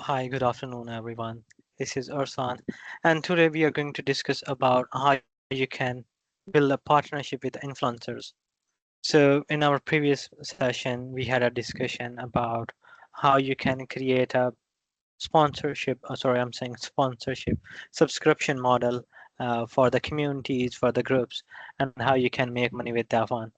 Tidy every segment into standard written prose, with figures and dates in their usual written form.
Hi, good afternoon, everyone. This is Ursan, and today we are going to discuss about how you can build a partnership with influencers. So, in our previous session, we had a discussion about how you can create a sponsorship subscription model for the communities, for the groups, and how you can make money with that one.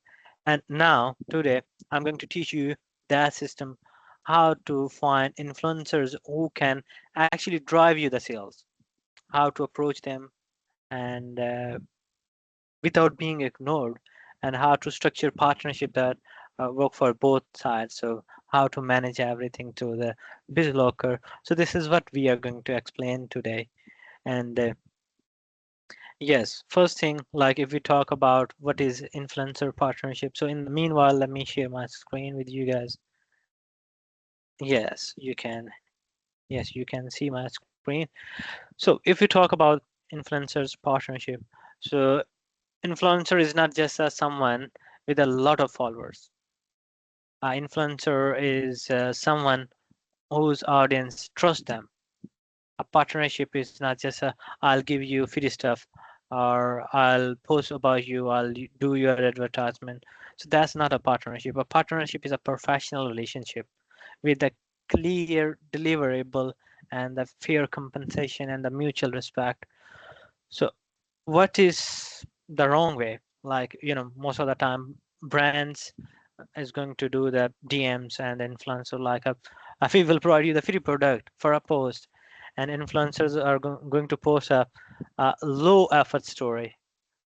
And now, today, I'm going to teach you that system, how to find influencers who can actually drive you the sales, how to approach them, and without being ignored, and how to structure partnership that work for both sides. So how to manage everything through the Bizlockr. So this is what we are going to explain today. And yes, first thing, like if we talk about what is influencer partnership. So in the meanwhile, let me share my screen with you guys. Yes, you can. Yes, you can see my screen. So if we talk about influencers partnership, so influencer is not just someone with a lot of followers. Influencer is someone whose audience trusts them. A partnership is not just a I'll give you free stuff or I'll post about you, do your advertisement. So that's not a partnership. A partnership is a professional relationship with a clear deliverable and the fair compensation and the mutual respect. So what is the wrong way? Like, most of the time brands is going to do the DMs and influencer like we will provide you the free product for a post, and influencers are going to post a low effort story,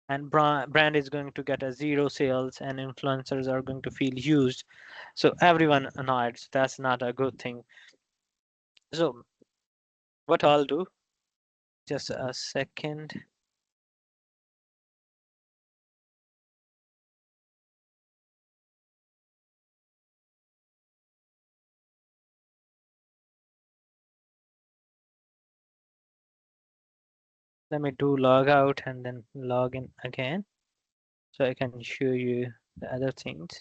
and brand is going to get a zero sales, and influencers are going to feel used. So everyone annoyed. So that's not a good thing. So what I'll do, just a second. Let me do log out and then log in again so I can show you the other things.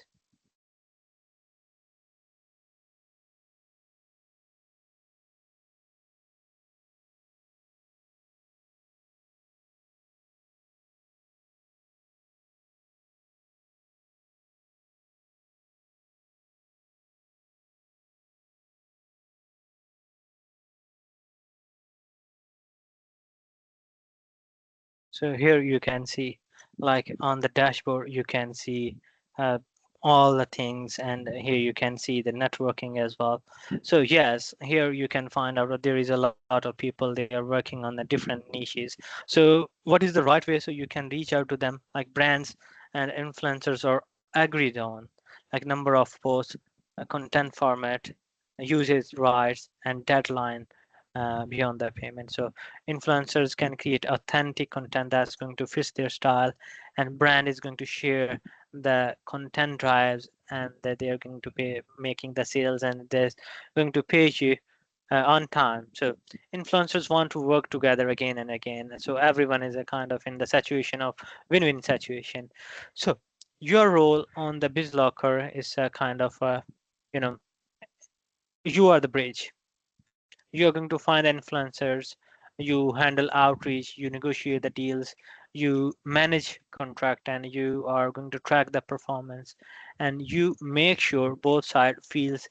So here you can see, like on the dashboard, you can see uh, all the things, and here you can see the networking as well. So yes, here you can find out that there is a lot of people, they are working on the different niches. So what is the right way so you can reach out to them? Like brands and influencers are agreed on, like number of posts, content format, usage rights, and deadline beyond the payment. So influencers can create authentic content that's going to fit their style, and brand is going to share the content drives, and that they are going to pay making the sales, and they're going to pay you on time. So influencers want to work together again and again, so everyone is a kind of in the situation of win-win situation. So your role on the Bizlockr is a kind of you know you are the bridge. You are going to find the influencers, you handle outreach, you negotiate the deals, you manage contract, and you are going to track the performance, and you make sure both side feels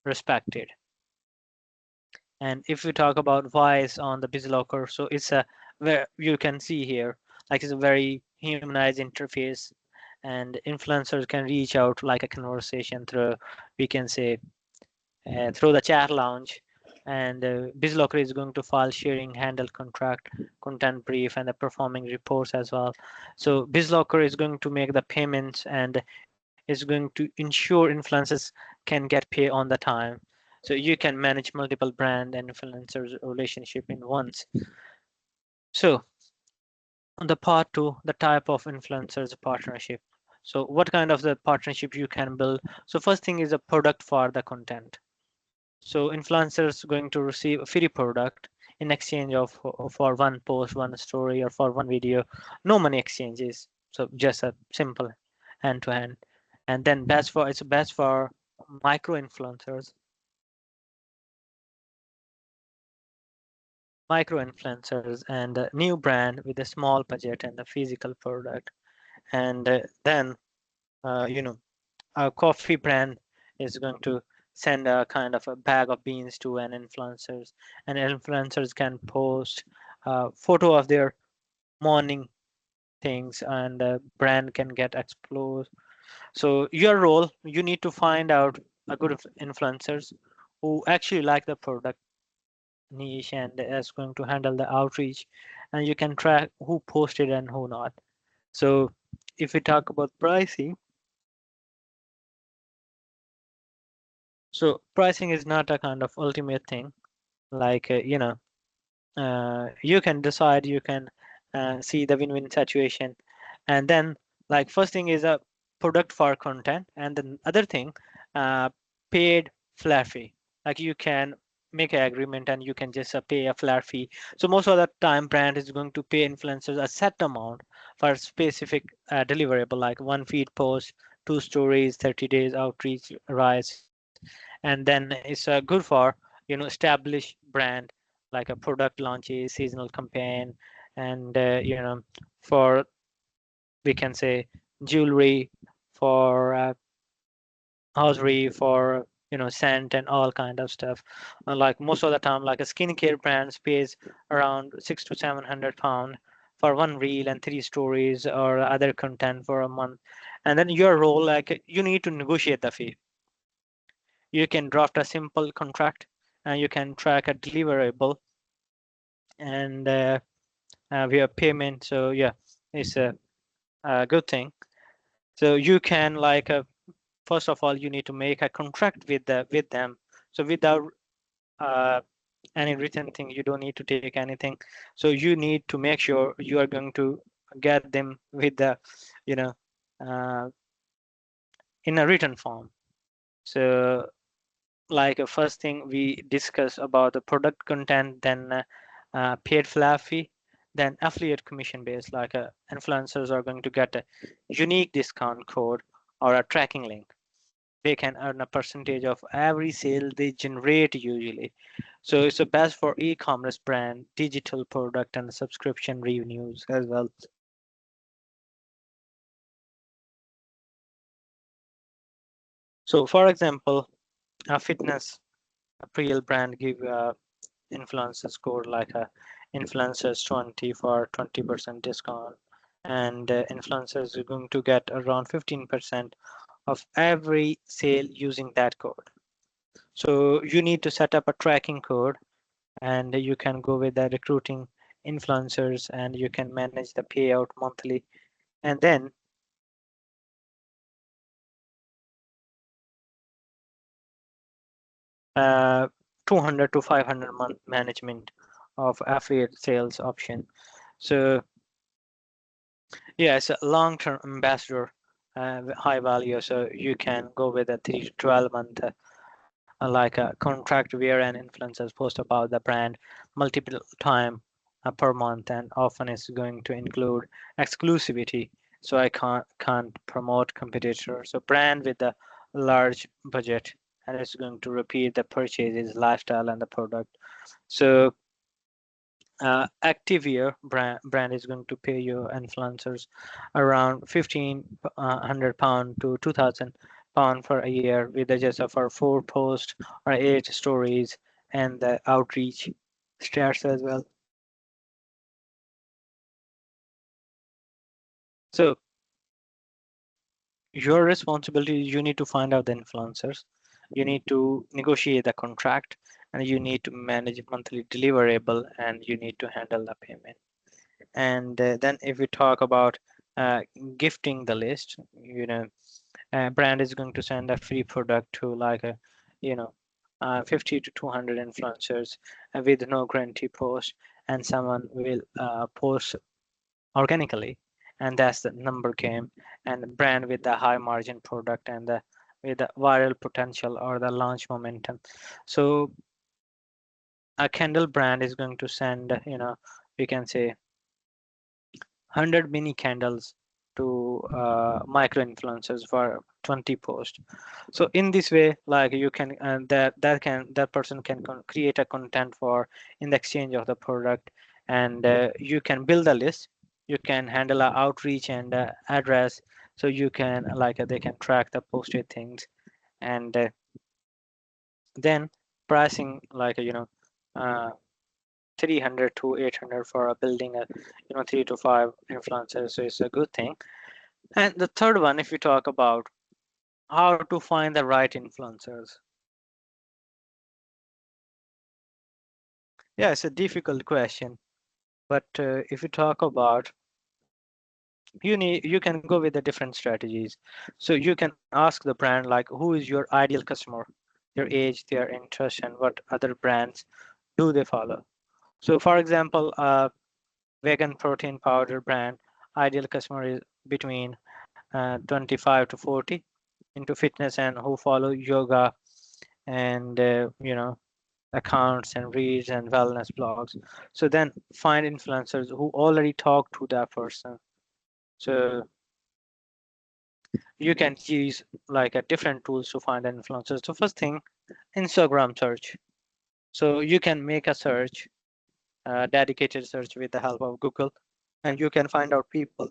respected. And if we talk about why it's on the Bizlockr, so it's a where you can see here, like it's a very humanized interface, and influencers can reach out like a conversation through, we can say, through the chat lounge. And BizLocker is going to file sharing, handle contract, content brief, and the performing reports as well. So BizLocker is going to make the payments and is going to ensure influencers can get paid on the time. So you can manage multiple brand and influencers relationship in once. So on the part two, the type of influencers partnership. So what kind of the partnership you can build? So first thing is a product for the content. So influencers going to receive a free product in exchange of for one post, one story, or for one video. No money exchanges. So just a simple hand to hand. And then best for it's best for micro influencers. micro influencers, and a new brand with a small budget and a physical product. And then, you know, a coffee brand is going to send a kind of a bag of beans to an influencers, and influencers can post a photo of their morning things, and the brand can get exposed. So your role, you need to find out a good influencers who actually like the product niche and is going to handle the outreach, and you can track who posted and who not. So if we talk about pricing, so pricing is not a kind of ultimate thing. Like you can decide, you can see the win-win situation, and then like first thing is a product for content, and then other thing, uh, paid flat fee. Like you can make an agreement and you can just pay a flat fee. So most of the time brand is going to pay influencers a set amount for specific deliverable, like one feed post, two stories, 30 days outreach rise. And then it's good for established brand, like a product launches, seasonal campaign, and for, we can say, jewelry, for hosiery, for scent and all kind of stuff. Like most of the time, like a skincare brand pays around 600 to 700 pound for one reel and three stories or other content for a month. And then your role, like you need to negotiate the fee. You can draft a simple contract, and you can track a deliverable, and via payment. So yeah, it's a good thing. So you can like first of all, you need to make a contract with them. So without uh, any written thing, you don't need to take anything. So you need to make sure you are going to get them with the you know uh, in a written form. So like first thing we discuss about the product content, then paid flat fee, then affiliate commission based, like influencers are going to get a unique discount code or a tracking link. They can earn a percentage of every sale they generate usually. So it's the best for e-commerce brand, digital product, and subscription revenues as well. So for example, a fitness apparel brand give influencers code like a influencers 20 for 20% discount, and influencers are going to get around 15% of every sale using that code. So you need to set up a tracking code, and you can go with the recruiting influencers, and you can manage the payout monthly, and then 200 to 500 month management of affiliate sales option. So yeah, it's a long-term ambassador, high value. So you can go with a 3 to 12 month, like a contract where an influencer post about the brand multiple time per month, and often is going to include exclusivity. So I can't promote competitors. So brand with a large budget, and it's going to repeat the purchases, lifestyle, and the product. So Activewear brand is going to pay your influencers around 1,500 pound to 2,000 pound for a year, with just for 4 posts or 8 stories, and the outreach stats as well. So your responsibility, you need to find out the influencers, you need to negotiate the contract, and you need to manage monthly deliverable, and you need to handle the payment. And then if we talk about uh, gifting the list, brand is going to send a free product to like a you know 50 to 200 influencers with no guarantee post, and someone will post organically, and that's the number game. And brand with the high margin product, and the with the viral potential or the launch momentum. So a candle brand is going to send we can say 100 mini candles to micro influencers for 20 posts. So in this way, like you can that person can create a content for in the exchange of the product, and you can build a list. You can handle a outreach and address, so you can like they can track the posted things, and then pricing like uh, 300 to 800 for a building a 3 to 5 influencers, so it's a good thing. And the third one, if we talk about how to find the right influencers. Yeah, it's a difficult question, but if you talk about, you can go with the different strategies. So you can ask the brand like, who is your ideal customer, their age, their interest, and what other brands do they follow. So for example, vegan protein powder brand ideal customer is between 25 to 40 into fitness and who follow yoga and accounts and reads and wellness blogs. So then find influencers who already talk to that person. So you can use like a different tools to find influencers. So first thing, Instagram search. So you can make a search, dedicated search with the help of Google, and you can find out people.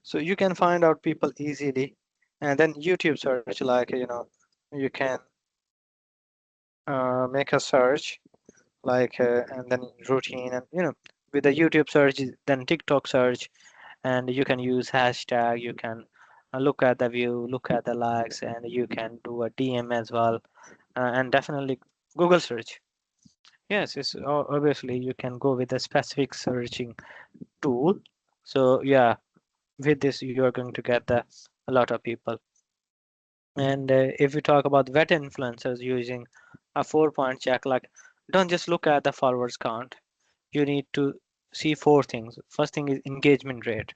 So you can find out people easily, and then YouTube search, like you can make a search like and then routine, and with the YouTube search, then TikTok search, and you can use hashtag. You can look at the view, look at the likes, and you can do a DM as well, and definitely Google search. Yes, it's obviously you can go with a specific searching tool. So yeah, with this you are going to get a lot of people. And if we talk about vet influencers using a 4 point check, like don't just look at the followers count. You need to see four things. First thing is engagement rate.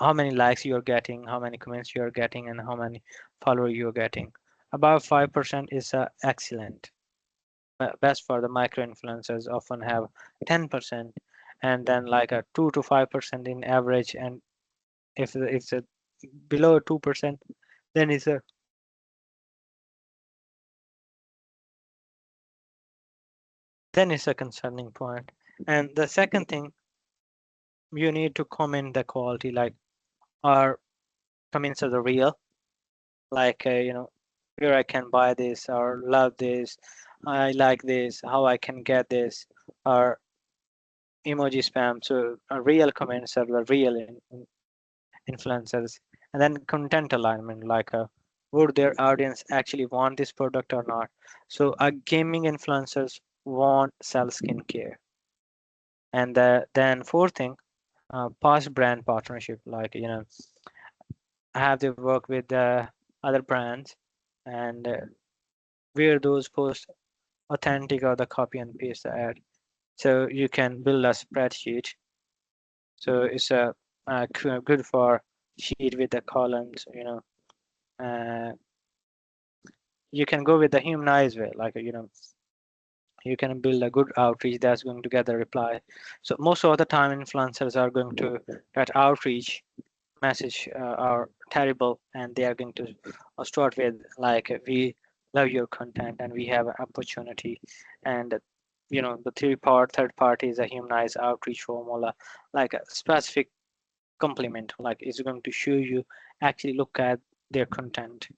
How many likes you're getting, how many comments you're getting, and how many followers you're getting. About 5% is excellent. Best for the micro influencers often have 10%, and then like a 2 to 5% in average. And if it's a below 2%, then it's a concerning point. And the second thing, you need to comment the quality, like are comments are the real, like where I can buy this or love this, I like this, how I can get this, or emoji spam. So real comments are the real influencers. And then content alignment, like would their audience actually want this product or not. So gaming influencers won't sell skincare. And then fourth thing, past brand partnership, like have they work with other brands, and where those posts authentic or the copy and paste the ad. So you can build a spreadsheet. So it's good for sheet with the columns. You can go with the humanized way, like you can build a good outreach that's going to get the reply. So most of the time, influencers are going to get outreach message are terrible, and they are going to start with like, we love your content and we have an opportunity. And the third party is a humanized outreach formula, like a specific compliment, like it's going to show you actually look at their content.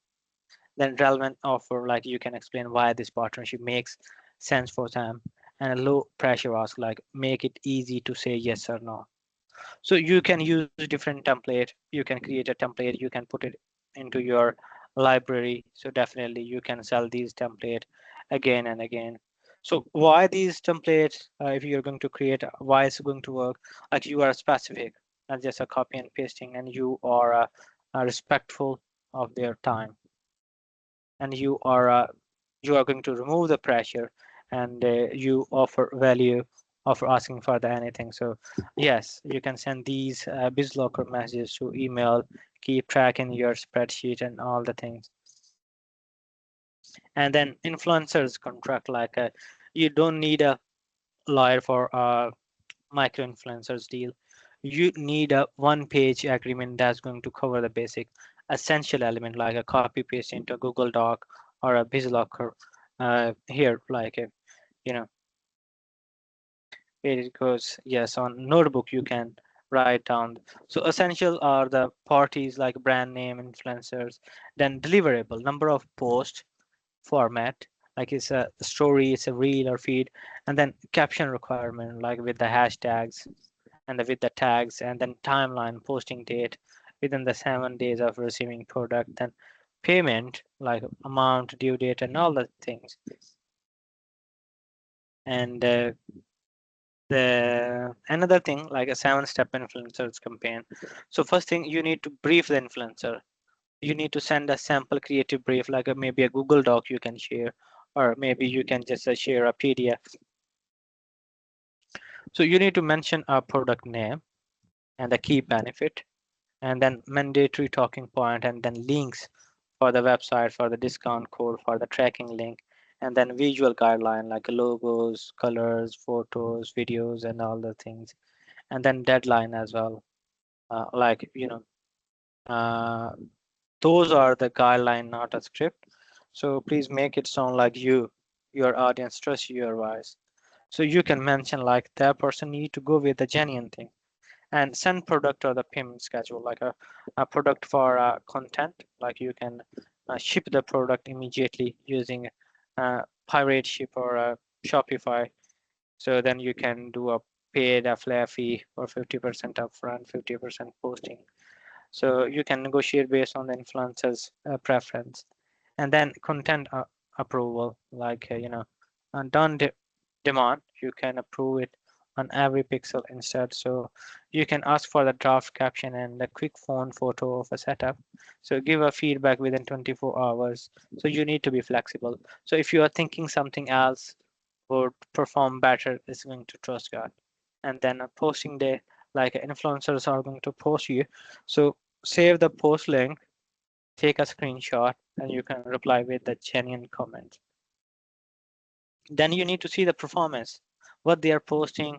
Then relevant offer, like you can explain why this partnership makes sense for them. And a low pressure ask, like make it easy to say yes or no. So you can use different template. You can create a template. You can put it into your library. So definitely you can sell these template again and again. So why these templates? If you're going to create, why it's going to work? Like you are specific, not just a copy and pasting, and you are respectful of their time, and you are going to remove the pressure, and you offer value, offer asking for the anything. So yes, you can send these Bizlockr messages to email, keep track in your spreadsheet and all the things. And then influencers contract, you don't need a lawyer for a micro influencers deal. You need a one page agreement that's going to cover the basic essential element, like a copy paste into a Google Doc or a Bizlockr. Here, you know, where it goes, yes, on notebook you can write down. So essential are the parties like brand name, influencers, then deliverable, number of posts, format, like it's a story, it's a reel or feed, and then caption requirement, like with the hashtags and with the tags, and then timeline, posting date within the 7 days of receiving product, then payment, like amount, due date, and all the things. And the another thing, like a 7-step influencers campaign. So first thing, you need to brief the influencer. You need to send a sample creative brief, like maybe a Google Doc you can share, or maybe you can just share a PDF. So you need to mention a product name and the key benefit, and then mandatory talking point, and then links for the website, for the discount code, for the tracking link, and then visual guideline like logos, colors, photos, videos, and all the things, and then deadline as well. Uh, those are the guideline, not a script. So please make it sound like your audience trusts your advice. So you can mention like that person need to go with the genuine thing, and send product or the payment schedule, like a product for content, like you can ship the product immediately using pirate ship or Shopify. So then you can do a paid a flat fee for 50% upfront, 50% posting. So you can negotiate based on the influencer's preference. And then content approval, done demand, you can approve it on every pixel instead. So you can ask for the draft caption and a quick phone photo of a setup. So give a feedback within 24 hours. So you need to be flexible. So if you are thinking something else would perform better, is going to trust God. And then a posting day, like influencers are going to post you. So save the post link, take a screenshot, and you can reply with the genuine comment. Then you need to see the performance, what they are posting,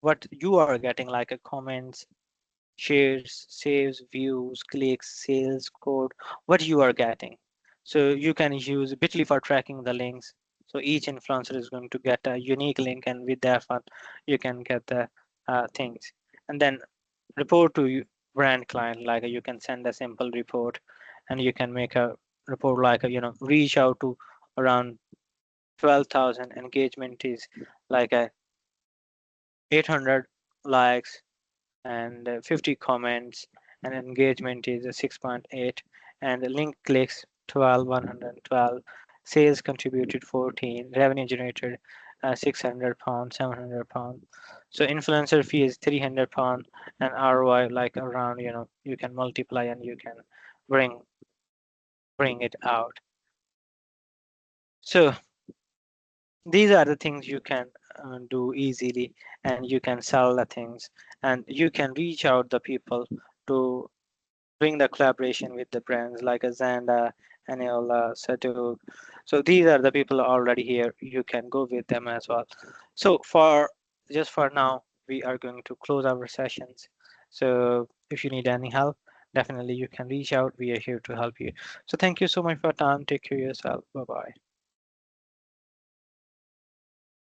what you are getting, like a comments, shares, saves, views, clicks, sales, code, what you are getting. So you can use Bitly for tracking the links. So each influencer is going to get a unique link, and with that one, you can get the things. And then report to brand client, like you can send a simple report, and you can make a report like reach out to around 12,000 engagement is like a 800 likes and 50 comments, and engagement is a 6.8, and the link clicks 12112, sales contributed 14, revenue generated £600, £700. So influencer fee is £300, and ROI like around, you can multiply and you can bring bring it out. So these are the things you can do easily, and you can sell the things, and you can reach out the people to bring the collaboration with the brands like a Zanda, Aniola, Sadhu. So these are the people already here. You can go with them as well. So for now, we are going to close our sessions. So if you need any help, definitely you can reach out. We are here to help you. So thank you so much for your time. Take care of yourself. Bye bye.